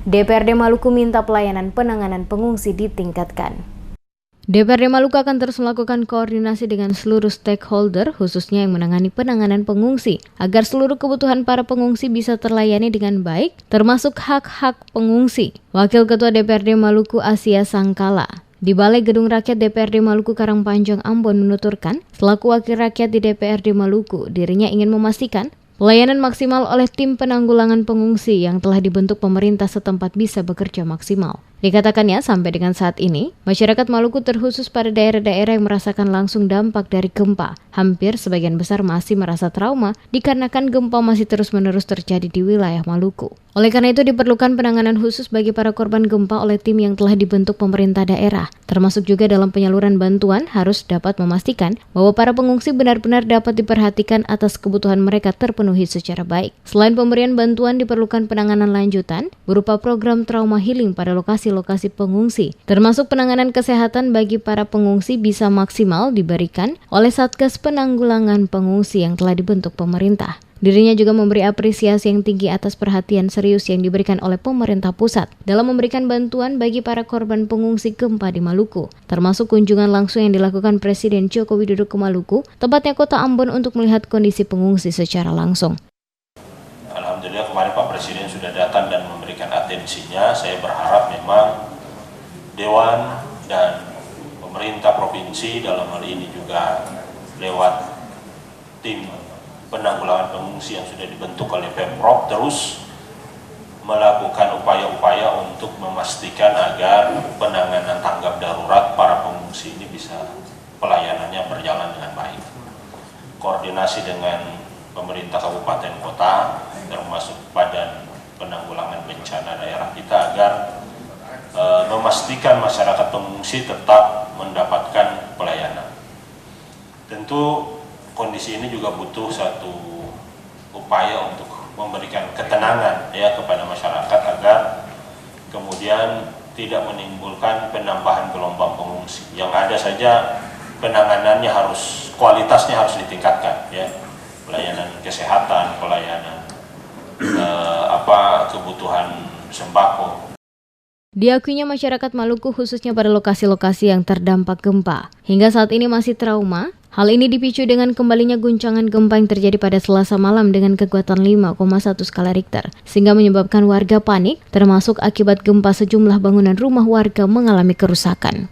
DPRD Maluku minta pelayanan penanganan pengungsi ditingkatkan. DPRD Maluku akan terus melakukan koordinasi dengan seluruh stakeholder, khususnya yang menangani penanganan pengungsi, agar seluruh kebutuhan para pengungsi bisa terlayani dengan baik, termasuk hak-hak pengungsi. Wakil Ketua DPRD Maluku Asia Sangkala di Balai Gedung Rakyat DPRD Maluku Karangpanjang Ambon menuturkan, selaku wakil rakyat di DPRD Maluku, dirinya ingin memastikan pelayanan maksimal oleh tim penanggulangan pengungsi yang telah dibentuk pemerintah setempat bisa bekerja maksimal. Dikatakannya, sampai dengan saat ini, masyarakat Maluku terkhusus pada daerah-daerah yang merasakan langsung dampak dari gempa. Hampir sebagian besar masih merasa trauma dikarenakan gempa masih terus-menerus terjadi di wilayah Maluku. Oleh karena itu diperlukan penanganan khusus bagi para korban gempa oleh tim yang telah dibentuk pemerintah daerah. Termasuk juga dalam penyaluran bantuan harus dapat memastikan bahwa para pengungsi benar-benar dapat diperhatikan atas kebutuhan mereka terpenuhi secara baik. Selain pemberian bantuan diperlukan penanganan lanjutan berupa program trauma healing pada lokasi-lokasi pengungsi. Termasuk penanganan kesehatan bagi para pengungsi bisa maksimal diberikan oleh Satgas Penanggulangan Pengungsi yang telah dibentuk pemerintah. Dirinya juga memberi apresiasi yang tinggi atas perhatian serius yang diberikan oleh pemerintah pusat dalam memberikan bantuan bagi para korban pengungsi gempa di Maluku, termasuk kunjungan langsung yang dilakukan Presiden Joko Widodo ke Maluku, tepatnya kota Ambon untuk melihat kondisi pengungsi secara langsung. Alhamdulillah kemarin Pak Presiden sudah datang dan memberikan atensinya. Saya berharap memang Dewan dan pemerintah provinsi dalam hal ini juga lewat tim penanggulangan pengungsi yang sudah dibentuk oleh Pemprov terus melakukan upaya-upaya untuk memastikan agar penanganan tanggap darurat para pengungsi ini bisa pelayanannya berjalan dengan baik. Koordinasi dengan pemerintah kabupaten kota termasuk Badan Penanggulangan Bencana daerah kita agar memastikan masyarakat pengungsi tetap mendapatkan pelayanan. Tentu kondisi ini juga butuh satu upaya untuk memberikan ketenangan ya kepada masyarakat agar kemudian tidak menimbulkan penambahan gelombang pengungsi. Yang ada saja penanganannya kualitasnya harus ditingkatkan ya. Pelayanan kesehatan, pelayanan kebutuhan sembako. Diakuinya masyarakat Maluku khususnya pada lokasi-lokasi yang terdampak gempa hingga saat ini masih trauma. Hal ini dipicu dengan kembalinya guncangan gempa yang terjadi pada Selasa malam dengan kekuatan 5,1 skala Richter, sehingga menyebabkan warga panik, termasuk akibat gempa sejumlah bangunan rumah warga mengalami kerusakan.